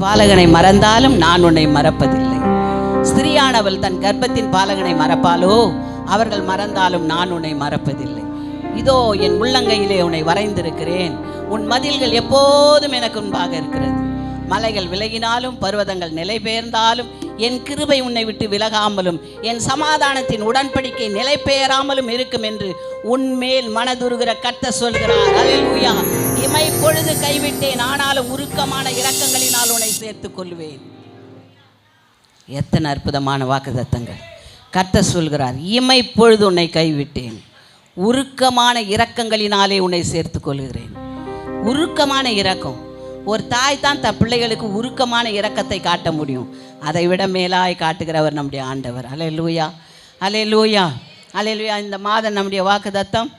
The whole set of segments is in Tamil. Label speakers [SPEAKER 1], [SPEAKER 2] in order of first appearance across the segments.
[SPEAKER 1] பாலகனை மறந்தாலும் நான் உன்னை மறப்பதில்லை. ஸ்திரியானவள் தன் கர்ப்பத்தின் பாலகனை மறப்பாளோ? அவர்கள் மறந்தாலும் நான் உன்னை மறப்பதில்லை. இதோ என் உள்ளங்கையிலே உன்னை வரைந்திருக்கிறேன். உன் மதில்கள் எப்போதும் எனக்கு முன்பாக இருக்கிறது. மலைகள் விலகினாலும் பர்வதங்கள் நிலை பெயர்ந்தாலும் என் கிருபை உன்னை விட்டு விலகாமலும் என் சமாதானத்தின் உடன்படிக்கை நிலை பெயராமலும் இருக்கும் என்று உன்மேல் மனதுருகிற கர்த்தர் சொல்கிறார். அல்லேலூயா. இமை பொழுது கைவிட்டேன், ஆனாலும் உருக்கமான இரக்கங்களினால் உன்னை சேர்த்துக் கொள்வேன். எத்தனை அற்புதமான வாக்குத்தத்தங்கள்! கர்த்தர் சொல்கிறார், இமை பொழுது உன்னை கைவிட்டேன், உருக்கமான இரக்கங்களினாலே உன்னை சேர்த்துக் கொள்கிறேன். உருக்கமான இரக்கம். ஒரு தாய் தான் தன் பிள்ளைகளுக்கு உருக்கமான இரக்கத்தை காட்ட முடியும். அதை விட மேலாய் காட்டுகிறவர் நம்முடைய ஆண்டவர். அல்லேலூயா, அல்லேலூயா, அல்லேலூயா. இந்த மாதம் நம்முடைய வாக்குத்தத்தம்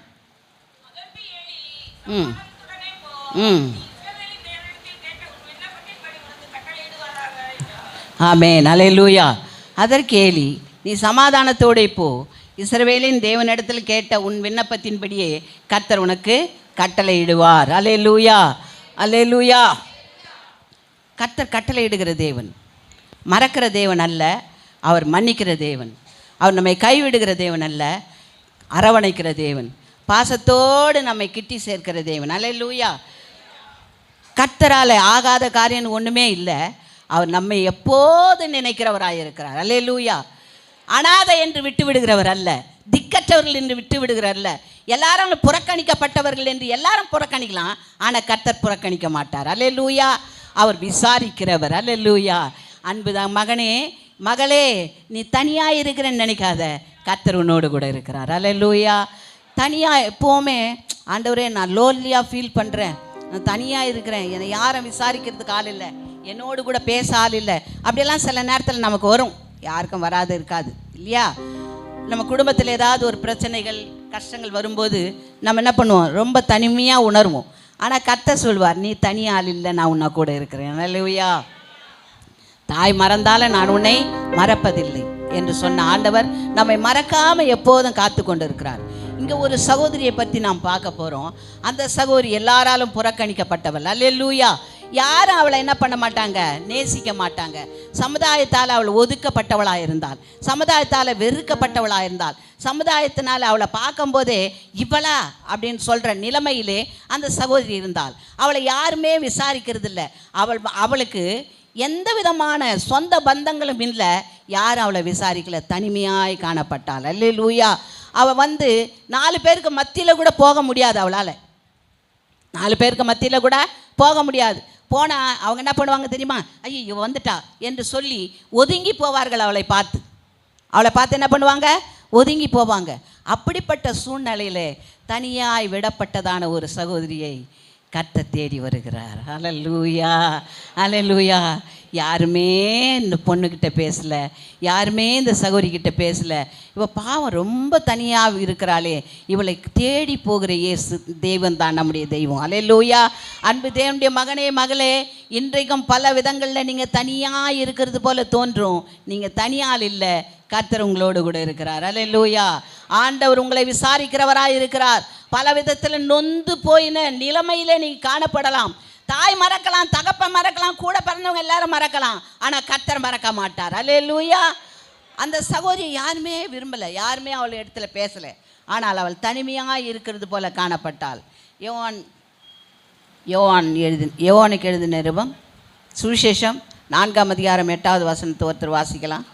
[SPEAKER 1] ஆமென், அல்லேலூயா. அதற்கேலி நீ சமாதானத்தோடு போ, இஸ்ரவேலின் தேவனிடத்தில் கேட்ட உன் விண்ணப்பத்தின்படியே கர்த்தர் உனக்கு கட்டளையிடுவார். அல்லேலூயா, அல்லேலூயா. கர்த்தர் கட்டளையிடுகிற தேவன், மறக்கிற தேவன் அல்ல. அவர் மன்னிக்கிற தேவன். அவர் நம்மை கைவிடுகிற தேவன் அல்ல, அரவணைக்கிற தேவன். பாசத்தோடு நம்மை கிட்டி சேர்க்கிற தேவன். அல்லேலூயா. கர்த்தரால் ஆகாத காரியம் ஒன்றுமே இல்லை. அவர் நம்மை எப்போது நினைக்கிறவராக இருக்கிறார். அல்லேலூயா. அனாதை என்று விட்டு விடுகிறவர் அல்ல, திக்கற்றவர்கள் என்று விட்டு விடுகிறார் அல்ல. எல்லாரும் புறக்கணிக்கப்பட்டவர்கள் என்று எல்லாரும் புறக்கணிக்கலாம், ஆனால் கர்த்தர் புறக்கணிக்க மாட்டார். அல்லேலூயா. அவர் விசாரிக்கிறவர். அல்லேலூயா. அன்புதான் மகனே, மகளே, நீ தனியாக இருக்கிறேன்னு நினைக்காத, கர்த்தர் உன்னோடு கூட இருக்கிறார். அல்லேலூயா. தனியாக எப்போவுமே ஆண்டவரே நான் லோன்லியாக ஃபீல் பண்ணுறேன், நான் தனியாக இருக்கிறேன், என்னை யாரும் விசாரிக்கிறதுக்கு ஆள் இல்லை, என்னோடு கூட பேச ஆள் இல்லை, அப்படியெல்லாம் சில நேரத்தில் நமக்கு வரும். யாருக்கும் வராது இருக்காது இல்லையா? நம்ம குடும்பத்தில் ஏதாவது ஒரு பிரச்சனைகள் கஷ்டங்கள் வரும்போது நம்ம என்ன பண்ணுவோம்? ரொம்ப தனிமையாக உணர்வோம். ஆனால் கர்த்தர் சொல்வார், நீ தனியாள் இல்லை, நான் உன்னை கூட இருக்கிறேன். அல்லேலூயா. தாய் மறந்தாலும் நான் உன்னை மறப்பதில்லை என்று சொன்ன ஆண்டவர் நம்மை மறக்காமல் எப்போதும் காத்து கொண்டு இருக்கிறார். இங்கே ஒரு சகோதரியை பற்றி நாம் பார்க்க போகிறோம். அந்த சகோதரி எல்லாராலும் புறக்கணிக்கப்பட்டவள். அல்லேலூயா. யாரும் அவளை என்ன பண்ண மாட்டாங்க? நேசிக்க மாட்டாங்க. சமுதாயத்தால் அவள் ஒதுக்கப்பட்டவளாக இருந்தாள், சமுதாயத்தால் வெறுக்கப்பட்டவளாக இருந்தாள், சமுதாயத்தினால் அவளை பார்க்கும்போதே இவளா அப்படின்னு சொல்கிற நிலைமையிலே அந்த சகோதரி இருந்தாள். அவளை யாருமே விசாரிக்கிறது இல்லை. அவளுக்கு எந்த விதமான சொந்த பந்தங்களும் இல்லை. யாரும் அவளை விசாரிக்கல, தனிமையாய் காணப்பட்டாள். அல்லேலூயா. அவள் 4 பேருக்கு மத்தியில் கூட போக முடியாது. அவளால் 4 பேருக்கு மத்தியில் கூட போக முடியாது. போனால் அவங்க என்ன பண்ணுவாங்க தெரியுமா? ஐயோ இவ வந்துட்டா என்று சொல்லி ஒதுங்கி போவார்கள். அவளை பார்த்து என்ன பண்ணுவாங்க? ஒதுங்கி போவாங்க. அப்படிப்பட்ட சூழ்நிலையில் தனியாய் விடப்பட்டதான ஒரு சகோதரியை கர்த்தர் தேடி வருகிறார். அல்லேலூயா, அல்லேலூயா. யாருமே இந்த பொண்ணுக்கிட்ட பேசலை, யாருமே இந்த சகோதரிக்கிட்ட பேசலை. இவள் பாவம் ரொம்ப தனியாக இருக்கிறாளே, இவளை தேடி போகிற இயேசு தேவன் தான் நம்முடைய தெய்வம். அல்லேலூயா. அன்பு தேவனுடைய மகனே, மகளே, இன்றைக்கும் பல விதங்களில் நீங்கள் தனியாக இருக்கிறது போல தோன்றும். நீங்கள் தனியால் இல்லை, கர்த்தர் உங்களோடு கூட இருக்கிறார். அல்லேலூயா. ஆண்டவர் உங்களை விசாரிக்கிறவராக இருக்கிறார். பல விதத்தில் நொந்து போயின நிலைமையிலே நீ காணப்படலாம். தாய் மறக்கலாம், தகப்பன் மறக்கலாம், கூட பிறந்தவங்க எல்லாரும் மறக்கலாம், ஆனால் கர்த்தர் மறக்க மாட்டார். அல்லேலூயா. அந்த சகோதரி யாருமே விரும்பலை, யாருமே அவள் இடத்துல பேசலை, ஆனால் அவள் தனிமையாக இருக்கிறது போல காணப்பட்டாள். யோவானுக்கு எழுதின நிருபம் சுவிசேஷம் 4ஆம் அதிகாரம் 8வது வசனத்தை ஒருத்தர் வாசிக்கலாம்.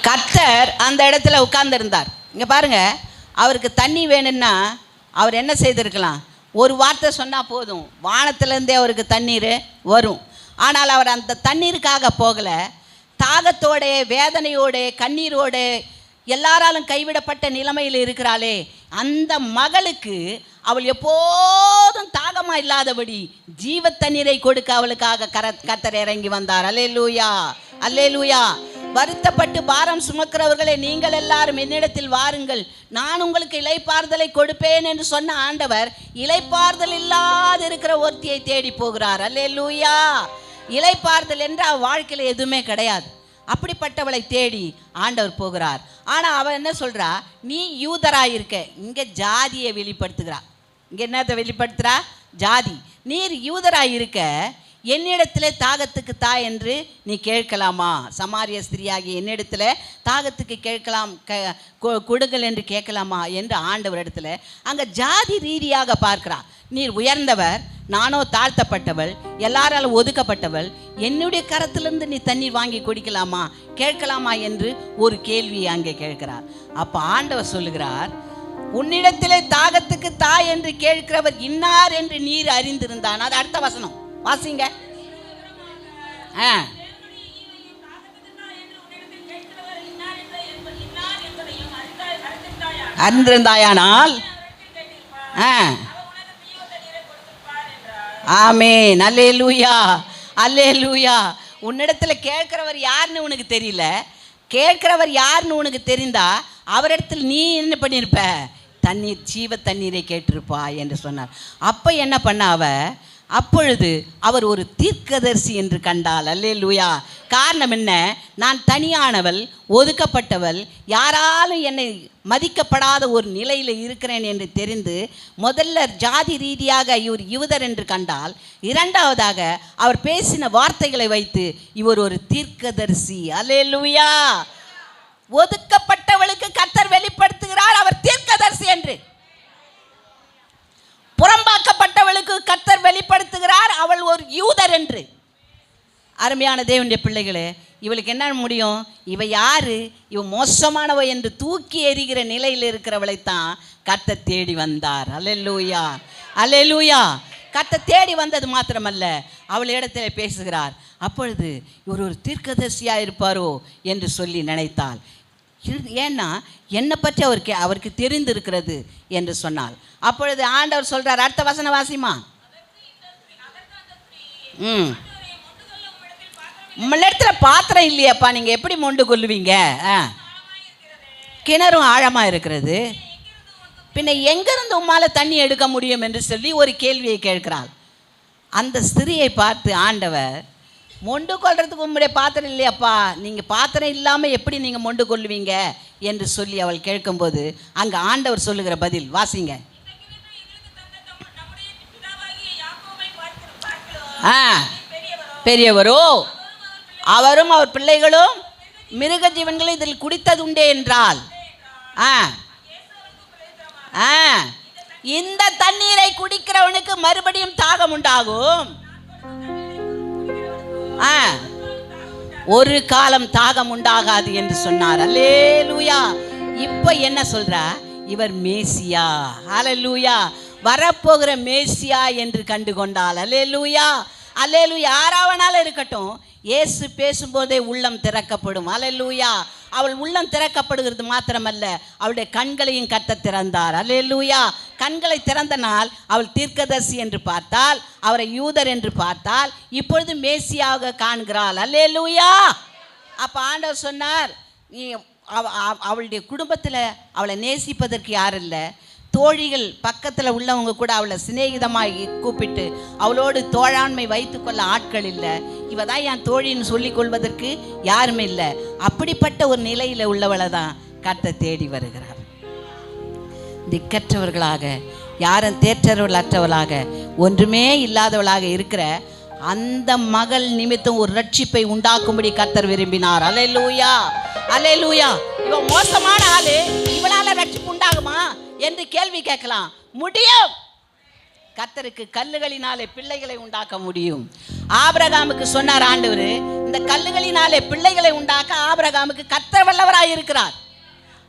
[SPEAKER 1] கர்த்தர் அந்த இடத்துல உட்கார்ந்திருந்தார். இங்கே பாருங்க, அவருக்கு தண்ணி வேணும்னா அவர் என்ன செய்திருக்கலாம்? ஒரு வார்த்தை சொன்னால் போதும், வானத்திலேருந்தே அவருக்கு தண்ணீர் வரும். ஆனால் அவர் அந்த தண்ணீருக்காக போகலை. தாகத்தோட, வேதனையோட, கண்ணீரோட, எல்லாராலும் கைவிடப்பட்ட நிலைமையில் இருக்கிறாளே அந்த மகளுக்கு அவள் எப்போதும் தாகமாக இல்லாதபடி ஜீவ தண்ணீரை கொடுக்க அவளுக்காக கர்த்தர் இறங்கி வந்தார். அல்லேலூயா, அல்லேலூயா. வருத்தப்பட்டு பாரம் சுமக்கிறவர்களே, நீங்கள் எல்லாரும் என்னிடத்தில் வாருங்கள், நான் உங்களுக்கு இளைப்பாறுதலை கொடுப்பேன் என்று சொன்ன ஆண்டவர் இளைப்பாறுதல் இல்லாது இருக்கிற ஒருத்தியை தேடி போகிறார். அல்லேலூயா. இளைப்பாறுதல் என்று அவள் வாழ்க்கையில் எதுவுமே கிடையாது. அப்படிப்பட்டவளை தேடி ஆண்டவர் போகிறார். ஆனால் அவள் என்ன சொல்கிறா, நீ யூதராக இருக்க, இங்கே ஜாதியை வெளிப்படுத்துகிறா. இங்கே என்னத்தை வெளிப்படுத்துகிறா? ஜாதி. நீர் யூதராக இருக்க என்னிடத்தில் தாகத்துக்கு தா என்று நீ கேட்கலாமா? சமாரிய ஸ்திரியாகிய என்னிடத்தில் தாகத்துக்கு கேட்கலாம், கொடுங்கள் என்று கேட்கலாமா என்று ஆண்டவர் இடத்துல அங்கே ஜாதி ரீதியாக பார்க்கிறான். நீர் உயர்ந்தவர், நானோ தாழ்த்தப்பட்டவள், எல்லாராலும் ஒதுக்கப்பட்டவள், என்னுடைய கரத்திலிருந்து நீ தண்ணீர் வாங்கி குடிக்கலாமா, கேட்கலாமா என்று ஒரு கேள்வியை அங்கே கேட்கிறார். அப்போ ஆண்டவர் சொல்லுகிறார், உன்னிடத்திலே தாகத்துக்கு தா என்று கேட்கிறவர் இன்னார் என்று நீர் அறிந்திருந்தான். அது அடுத்த வசனம் வாசிங்க. அறிந்திருந்தாயானால் ஆமென். அல்லேலூயா, அல்லேலூயா. உன்னிடத்துல கேட்கிறவர் யாருன்னு உனக்கு தெரியல, கேட்கிறவர் யாருன்னு உனக்கு தெரிந்தா அவரிடத்தில் நீ என்ன பண்ணியிருப்ப? தண்ணீர், ஜீவ தண்ணீரை கேட்டிருப்பா என்று சொன்னார். அப்போ என்ன பண்ண அவ? அப்பொழுது அவர் ஒரு தீர்க்கதரிசி என்று கண்டாள். அல்லேலூயா. காரணம் என்ன? நான் தனியானவள், ஒதுக்கப்பட்டவள், யாராலும் என்னை மதிக்கப்படாத ஒரு நிலையில் இருக்கிறேன் என்று தெரிந்து முதல்ல ஜாதி ரீதியாக இவர் யூதர் என்று கண்டால், இரண்டாவதாக அவர் பேசின வார்த்தைகளை வைத்து இவர் ஒரு தீர்க்கதரிசி. அல்லேலூயா. ஒதுக்கப்பட்டவளுக்கு கர்த்தர் வெளிப்படுத்துகிறார் அவர் தீர்க்கதரிசி என்று. புறம்பாக்கப்பட்டவளுக்கு கர்த்தர் வெளிப்படுத்துகிறார் அவள் ஒரு யூதர் என்று. அருமையான தேவனுடைய பிள்ளைகளே, இவளுக்கு என்ன முடியும்? இவ யாரு? இவ மோசமானவ என்று தூக்கி எறிகிற நிலையில் இருக்கிறவளைத்தான் கர்த்தர் தேடி வந்தார். அல்லேலூயா, அல்லேலூயா. கர்த்தர் தேடி வந்தது மாத்திரமல்ல, அவள் இடத்துல பேசுகிறார். அப்பொழுது இவர் ஒரு தீர்க்கதரிசியாக இருப்பாரோ என்று சொல்லி நினைத்தாள். ஏன்னா என்னை பற்றி அவருக்கு தெரிந்திருக்கிறது என்று சொன்னாள். அப்பொழுது ஆண்டவர் சொல்றார், அடுத்த வசன வாசிமா. உங்களிடத்துல பாத்திரம் இல்லையாப்பா, நீங்க எப்படி மொண்டு கொள்ளுவீங்க? கிணறும் ஆழமா இருக்கிறது, பின்ன எங்கிருந்து உம்மால தண்ணி எடுக்க முடியும் என்று சொல்லி ஒரு கேள்வியை கேட்கிறாள். அந்த ஸ்திரியை பார்த்து ஆண்டவர், மொண்டு கொள்றதுக்கு உங்களுடைய பாத்திரம் இல்லையாப்பா, நீங்கள் பாத்திரம் இல்லாமல் எப்படி நீங்கள் மொண்டு கொள்ளுவீங்க என்று சொல்லி அவள் கேட்கும்போது அங்கே ஆண்டவர் சொல்லுகிற பதில் வாசிங்க. பெரியவரோ அவரும் அவர் பிள்ளைகளும் மிருக ஜீவன்களை இதில் குடித்தது உண்டே என்றால், இந்த தண்ணீரை குடிக்கிறவனுக்கு மறுபடியும் தாகம் உண்டாகும், ஒரு காலம் தாகம் உண்டாகாது என்று சொன்னார். அல்லேலூயா. இப்ப என்ன சொல்றா? இவர் மேசியா. அல்லேலூயா. வரப்போகிற மேசியா என்று கண்டு கொண்டாள். அல்லேலூயா, அல்லேலூயா. யாராவனாலும் இருக்கட்டும், இயேசு பேசும்போதே உள்ளம் திறக்கப்படும். அல்லேலூயா. அவள் உள்ளம் திறக்கப்படுகிறது மாத்திரமல்ல, அவளுடைய கண்களையும் கர்த்தர் திறந்தார். அல்லேலூயா. கண்களை திறந்த நாள் அவள் தீர்க்கதரிசி என்று பார்த்தால், அவரை யூதர் என்று பார்த்தால், இப்பொழுது மேசியாக காண்கிறாள். அல்லேலூயா. அப்போ ஆண்டவர் சொன்னார், நீ அவளுடைய குடும்பத்தில் அவளை நேசிப்பதற்கு யாரும் இல்லை, தோழிகள் பக்கத்தில் உள்ளவங்க கூட அவளை சிநேகிதமாக கூப்பிட்டு அவளோடு தோழாண்மை வைத்து கொள்ள ஆட்கள் இல்லை, இவ தான் என் தோழின்னு சொல்லி கொள்வதற்கு யாருமே இல்லை. அப்படிப்பட்ட ஒரு நிலையில் உள்ளவளை தான் கர்த்தர் தேடி வருகிறார். திக்கற்றவர்களாக, யாரும் தேற்றவர்கள் அற்றவளாக, ஒன்றுமே இல்லாதவளாக இருக்கிற அந்த மகள் நிமித்தம் ஒரு ரட்சிப்பை உண்டாக்கும்படி கர்த்தர் விரும்பினார். அல்லேலூயா, அல்லேலூயா. இவ மோசமான ஆளு, இவளால ரட்சிப்பு உண்டாகுமா என்று கேள்வி கேட்கலாம். முடியும். கர்த்தருக்கு கல்லுகளினாலே பிள்ளைகளை உண்டாக்க முடியும். ஆபிரகாமுக்கு சொன்னார் ஆண்டவர், இந்த கல்லுகளினாலே பிள்ளைகளை உண்டாக்க ஆபிரகாமுக்கு கர்த்தர் வல்லவராய் இருக்கிறார்.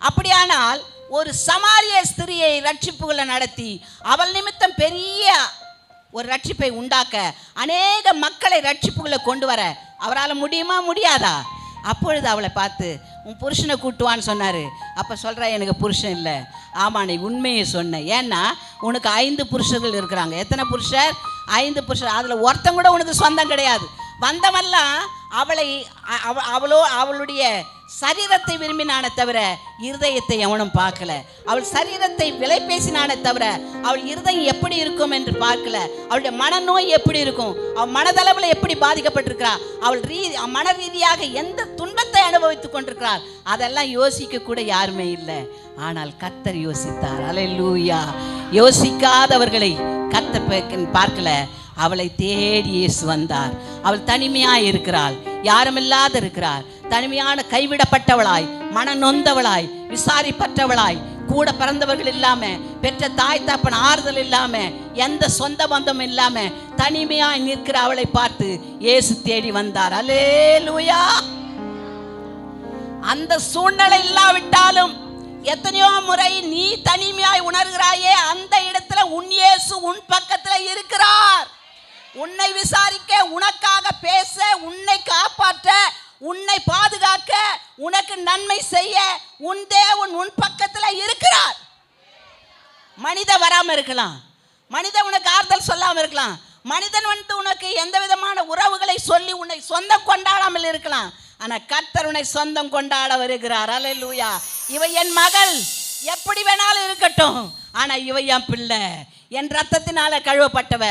[SPEAKER 1] அப்படியானால் ஒரு சமாரிய ஸ்திரியை ரட்சிப்புகளை நடத்தி அவள் நிமித்தம் பெரிய ஒரு ரட்சிப்பை உண்டாக்க, அநேக மக்களை ரட்சிப்புகளை கொண்டு வர அவரால் முடியுமா? முடியாதா? அப்பொழுது அவளை பார்த்து, உன் புருஷனை கூட்டுவான்னு சொன்னார். அப்போ சொல்கிறா, எனக்கு புருஷன் இல்லை. ஆமாம், நீ உண்மையை சொன்ன. ஏன்னா உனக்கு 5 புருஷர்கள் இருக்கிறாங்க. எத்தனை புருஷர்? 5 புருஷர். அதில் ஒருத்தன் கூட உனக்கு சொந்தம் கிடையாது. வந்தவெல்லாம் அவளுடைய சரீரத்தை விரும்பினானே தவிர இருதயத்தை எவனும் பார்க்கல. அவள் சரீரத்தை விலை பேசினானே தவிர அவள் இருதயம் எப்படி இருக்கும் என்று பார்க்கல. அவளுடைய மனநோய் எப்படி இருக்கும், அவள் மனதளவில் எப்படி பாதிக்கப்பட்டிருக்கிறாள், அவள் மன ரீதியாக எந்த துன்பத்தை அனுபவித்துக் கொண்டிருக்கிறாள், அதெல்லாம் யோசிக்க கூட யாருமே இல்லை. ஆனால் கர்த்தர் யோசித்தார். அல்லேலூயா. யோசிக்காதவர்களை கர்த்தர் பார்க்கல. அவளை தேடி இயேசு வந்தார். அவள் தனிமையாய் இருக்கிறாள், யாருமில்லாத இருக்கிறார். தனிமையான கைவிடப்பட்டவளாய், மன நொந்தவளாய், விசாரிப்பற்றவளாய், கூட பிறந்தவர்கள் இல்லாம, பெற்ற தாய் தப்பன் ஆறுதல் இல்லாம, எந்த சொந்த பந்தம் இல்லாம தனிமையாய் நிற்கிற அவளை பார்த்து இயேசு தேடி வந்தார். அல்லேலூயா. அந்த சூழ்நிலை இல்லாவிட்டாலும் எத்தனையோ முறை நீ தனிமையாய் உணர்கிறாயே, அந்த இடத்துல உன் இயேசு உன் பக்கத்துல இருக்கிறார். உன்னை விசாரிக்க, உனக்காக பேச, உன்னை காப்பாற்ற, உன்னை பாதுகாக்க, உனக்கு நன்மை செய்ய உன் தேவன் உன் பக்கத்துல இருக்கிறார். மனித வராம இருக்கலாம், மனிதன் உனக்கு ஆறுதல் சொல்லாம இருக்கலாம், மனிதன் உனக்கு எந்த விதமான உறவுகளை சொல்லி உன்னை சொந்தம் கொண்டாடாமல் இருக்கலாம். ஆனா கர்த்தர் உன்னை சொந்தம் கொண்டாட வருகிறார். அல்லேலூயா. இவ என் மகள், எப்படி வேணாலும் இருக்கட்டும், ஆனா இவ என் பிள்ளை, என் ரத்தத்தினால கழுவப்பட்டவ,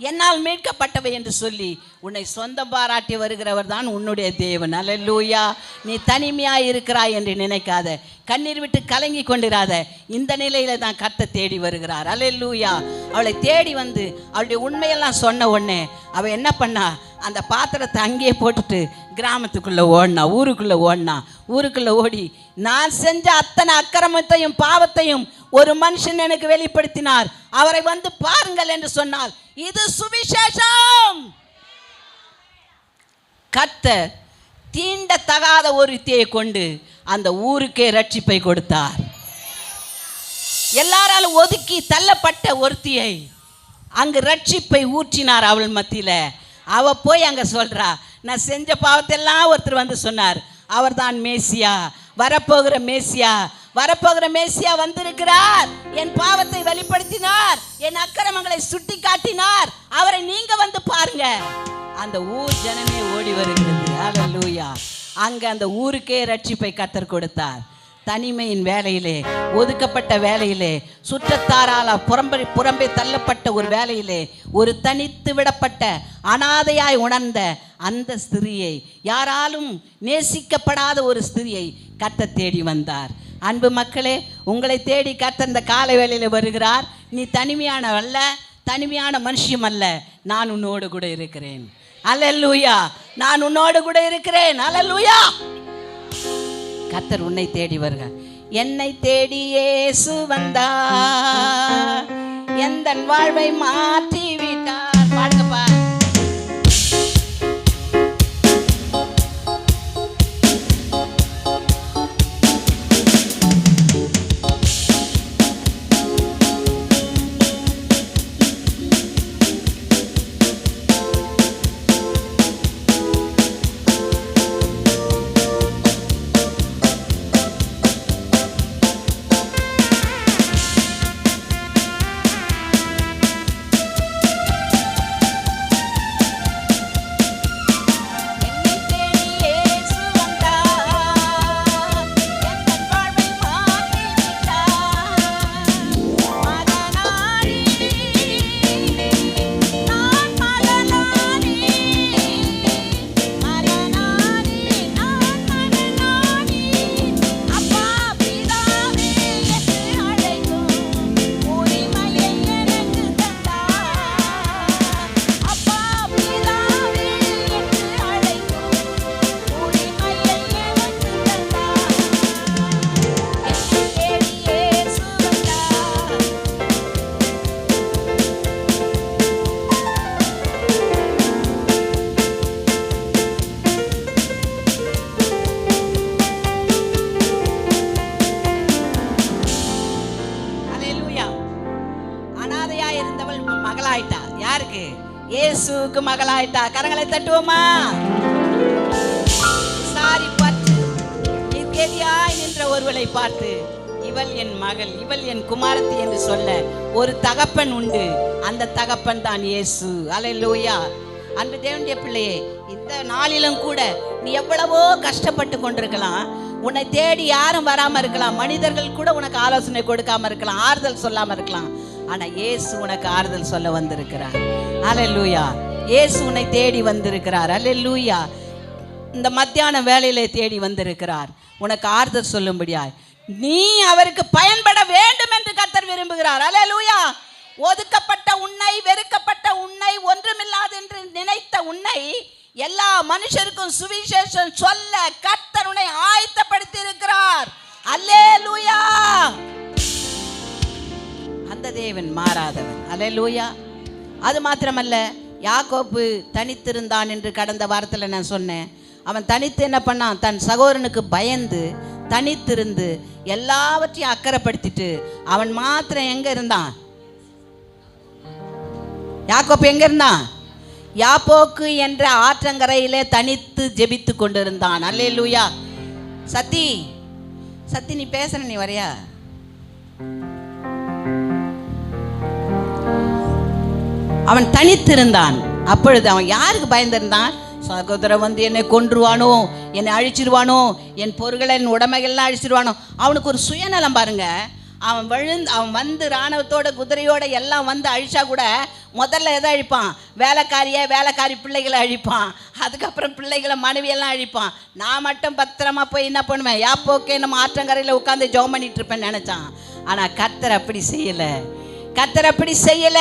[SPEAKER 1] என்னால் மீட்கப்பட்டவ என்று சொல்லி உன்னை சொந்தம் பாராட்டி வருகிறவர் தான் உன்னுடைய தேவன். அல்லேலூயா. நீ தனிமையாய் இருக்கிறாய் என்று நினைக்காத, கண்ணீர் விட்டு கலங்கி கொண்டிராத. இந்த நிலையில தான் கர்த்தர் தேடி வருகிறார். அல்லேலூயா. அவளை தேடி வந்து அவளுடைய உண்மையெல்லாம் சொன்ன உடனே அவ என்ன பண்ணா, அந்த பாத்திரத்தை அங்கேயே போட்டுட்டு கிராமத்துக்குள்ள ஓடினா, ஊருக்குள்ள ஓடி, நான் செஞ்ச அத்தனை அக்கிரமத்தையும் பாவத்தையும் ஒரு மனுஷன் எனக்கு வெளிப்படுத்தினார், அவரை வந்து பாருங்கள் என்று சொன்னால் இது சுவிசேஷம். கர்த்தர் தீண்டத்தகாத ஒரு தீயை கொண்டு அந்த ஊருக்கே ரட்சிப்பை கொடுத்தார். எல்லாராலும் ஒதுக்கி தள்ளப்பட்ட ஒருத்தியை அங்கு ரட்சிப்பை ஊற்றினார் அவள் மத்தியில. அவ போய் அங்க சொல்றா, நான் செஞ்ச பாவத்தெல்லாம் ஒருத்தர் வந்து சொன்னார், அவர் தான் மேசியா, வரப்போகிற மேசியா வந்திருக்கிறார், என் பாவத்தை வெளிப்படுத்தினார், என் அக்கிரமங்களை சுட்டி காட்டினார், அவரை நீங்க வந்து பாருங்க. அந்த ஊர் ஜனமே ஓடி வருகிறது. அல்லேலூயா. அங்க அந்த ஊருக்கே ரட்சிப்பை கர்த்தர் கொடுத்தார். தனிமையின் வேலையிலே, ஒதுக்கப்பட்ட வேலையிலே, சுற்றத்தாரால புறம்பே தள்ளப்பட்ட ஒரு வேலையிலே, ஒரு தனித்து விடப்பட்ட அனாதையாய் உணர்ந்த அந்த ஸ்திரியை, யாராலும் நேசிக்கப்படாத ஒரு ஸ்திரியை கர்த்தர் தேடி வந்தார். அன்பு மக்களே, உங்களை தேடி கர்த்தர் இந்த காலை வேளையில வருகிறார். நீ தனிமையானவல்ல, தனிமையான மனுஷியம் அல்ல, நான் உன்னோடு கூட இருக்கிறேன். அல்லேலூயா. நான் உன்னோடு கூட இருக்கிறேன். அல்லேலூயா. கர்த்தர் உன்னை தேடி வருகிறார். என்னை தேடி இயேசு வந்தார், எந்தன் வாழ்வை மாற்றி விட்டார். பாடுங்கப்பா. இயேசுவுக்கு மகளாயிட்டா. கரங்களை தட்டுவோமா? சாரி பார்த்து நிற்கதியாய் நின்ற ஒருவளை பார்த்து, இவள் என் மகள், இவள் என் குமாரத்தி என்று சொல்ல ஒரு தகப்பன் உண்டு. அந்த தகப்பன் தான் இயேசு. அல்லேலூயா. அன்பு தேவனுடைய பிள்ளையே, இந்த நாளிலும் கூட நீ எவ்வளவோ கஷ்டப்பட்டு கொண்டிருக்கலாம், உன்னை தேடி யாரும் வராம இருக்கலாம், மனிதர்கள் கூட உனக்கு ஆலோசனை கொடுக்காம இருக்கலாம், ஆறுதல் சொல்லாம இருக்கலாம். ஆனா இயேசு உனக்கு ஆறுதல் சொல்ல வந்திருக்கிறார். அல்லேலூயா. இயேசு உன்னை தேடி வந்திருக்கிறார். அல்லேலூயா. இந்த மத்தியான வேளையிலே தேடி வந்திருக்கிறார் உனக்கு ஆறுதல் சொல்லும்படியாய். நீ அவருக்கு பயன்பட வேண்டும் என்று கர்த்தர் விரும்புகிறார். அல்லேலூயா. ஒதுக்கப்பட்ட உன்னை, வெறுக்கப்பட்ட உன்னை, ஒன்றுமில்லாது என்று நினைத்த உன்னை எல்லா மனுஷருக்கும் சுவிசேஷம் சொல்ல கர்த்தர் உன்னை ஆயத்தப்படுத்தி இருக்கிறார். அல்லேலூயா. அந்த தேவன் மாறாதவன். அல்லேலூயா. அது மாத்திரமல்ல, யாக்கோப்பு தனித்திருந்தான் என்று கடந்த வாரத்தில் நான் சொன்னேன். அவன் தனித்து என்ன பண்ணான்? தன் சகோதரனுக்கு பயந்து தனித்திருந்து எல்லாவற்றையும் அக்கறைப்படுத்திட்டு அவன் மாத்திரம் எங்க இருந்தான்? யாக்கோப்பு எங்க இருந்தான்? யாப்போக்கு என்ற ஆற்றங்கரையிலே தனித்து ஜெபித்து கொண்டிருந்தான். அல்லேலூயா. சத்தி சத்தி நீ பேசுற, நீ வரையா? அவன் தனித்திருந்தான். அப்பொழுது அவன் யாருக்கு பயந்திருந்தான்? சகோதரன் வந்து என்னை கொன்றுவானோ, என்னை அழிச்சிருவானோ, என் பொருட்களை, என் உடைமைகள்லாம் அழிச்சிருவானோ. அவனுக்கு ஒரு சுயநலம் பாருங்க. அவன் வந்து இராணுவத்தோட குதிரையோட எல்லாம் வந்து அழிச்சா கூட முதல்ல எதை அழிப்பான்? வேலைக்காரி பிள்ளைகளை அழிப்பான். அதுக்கப்புறம் பிள்ளைகளை, மனைவியெல்லாம் அழிப்பான். நான் மட்டும் பத்திரமா போய் என்ன பண்ணுவேன்? யாப்போக்கே நம்ம ஆற்றங்கரையில் உட்காந்து ஜெபம் பண்ணிட்டு இருப்பேன்னு நினைச்சான். ஆனா கர்த்தர் அப்படி செய்யல. கர்த்தர் அப்படி செய்யல.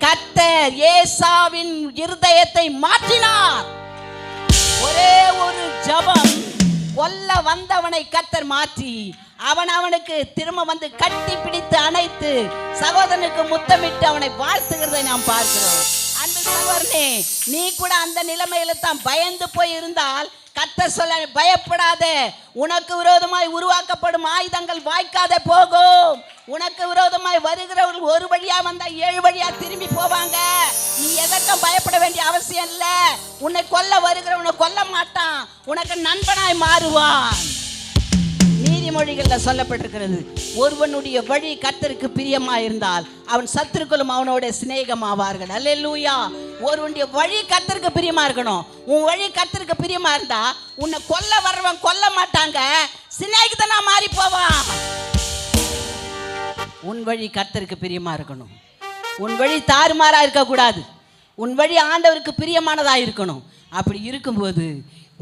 [SPEAKER 1] கர்த்தர் ஏசாவின் இருதயத்தை மாற்றினார். ஒரே ஒரு ஜெபம் கொல்ல வந்தவனை கர்த்தர் மாற்றி அவனுக்கு திரும்ப வந்து கட்டி பிடித்து அணைத்து சகோதரனுக்கு முத்தமிட்டு அவனை வாழ்த்துகிறதை நாம் பார்க்கிறோம். அன்பு சகோதரனே, நீ கூட அந்த நிலைமையில தான் பயந்து போய் இருந்தால் கர்த்தர் சொல்ல, பயப்படாத. உனக்கு விரோதமாய் உருவாக்கப்படும் ஆயுதங்கள் வாய்க்காத போகும். உனக்கு விரோதமாய் வருகிறவர்கள் ஒரு வழியா வந்தா 7 வழியா திரும்பி போவாங்க. நீ எதற்கும் பயப்பட வேண்டிய அவசியம் இல்ல. உன்னை கொல்ல வருகிறவனை கொல்ல மாட்டான், உனக்கு நண்பனாய் மாறுவான். நீதிமொழிகள்ல சொல்லப்பட்டிருக்கிறது, ஒருவனுடைய வழி கர்த்தருக்கு பிரியமா இருந்தால் அவன் சத்துருக்களும் அவனோட சிநேகமாவார்கள். அல்லேலூயா. ஒருவனுடைய வழி கர்த்தருக்கு பிரியமா இருக்கணும். உன் வழி கர்த்தருக்கு பிரியமா இருந்தா உன்னை கொல்ல வர்றவன் கொல்ல மாட்டாங்க, சிநேகிதனா மாறி போவான். உன் வழி கர்த்தருக்கு பிரியமா இருக்கணும். உன் வழி தாறுமாறா இருக்கக்கூடாது. உன் வழி ஆண்டவருக்கு பிரியமானதா இருக்கணும். அப்படி இருக்கும்போது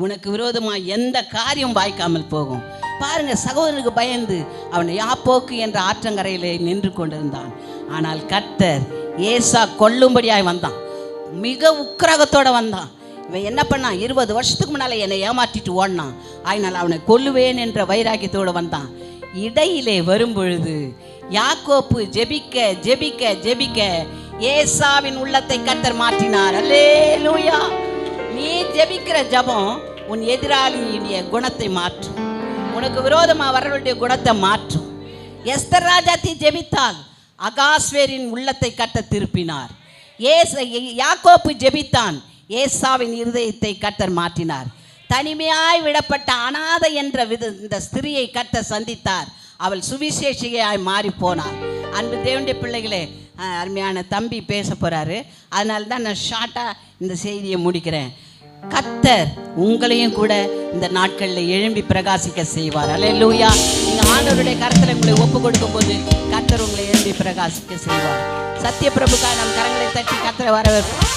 [SPEAKER 1] உனக்கு விரோதமா எந்த காரியம் வாய்க்காமல் போகும். பாருங்க, சகோதரனுக்கு பயந்து அவன் யாப்போக்கு என்ற ஆற்றங்கரையிலே நின்று கொண்டிருந்தான். ஆனால் கர்த்தர் ஏசா கொல்லும்படியாய் வந்தான். மிக உக்கிரகத்தோட வந்தான். இவன் என்ன பண்ணான்? 20 வருஷத்துக்கு முன்னால என்னை ஏமாற்றிட்டு ஓடினான். அதனால் அவனை கொல்லுவேன் என்ற வைராக்கியத்தோடு வந்தான். இடையிலே வரும்பொழுது யாக்கோப்பு ஜெபிக்க ஜெபிக்க ஜெபிக்க ஏசாவின் உள்ளத்தை கர்த்தர் மாற்றினார். அல்லேலூயா. நீ ஜெபிக்கிற ஜெபம் உன் எதிராளியுடைய குணத்தை மாற்றும். உனக்கு விரோதமா வரவருடைய குணத்தை மாற்றும். எஸ்தர் ராஜாத்தி ஜெபித்தால் அகாஸ்வேரின் உள்ளத்தை கர்த்தர் திருப்பினார். யாக்கோப்பு ஜெபித்தான், ஏசாவின் இருதயத்தை கர்த்தர் மாற்றினார். தனிமையாய் விடப்பட்ட அனாதை என்ற இந்த ஸ்திரியை கர்த்தர் சந்தித்தார். அவள் சுவிசேஷியாய் மாறி போனார். அன்பு தேவனுடைய பிள்ளைகளே, அருமையான தம்பி பேச போறாரு. அதனால தான் நான் ஷார்ட்டாக இந்த செய்தியை முடிக்கிறேன். கர்த்தர் உங்களையும் கூட இந்த நாட்களில் எழும்பி பிரகாசிக்க செய்வார். அல்லேலூயா. நீங்கள் ஆண்டவருடைய கரத்தில் உங்களை ஒப்பு கொடுக்கும் போது கர்த்தர் உங்களை எழும்பி பிரகாசிக்க செய்வார். சத்திய பிரபுக்காக நம் கரங்களை தட்டி கர்த்தரை வரவேற்போம்.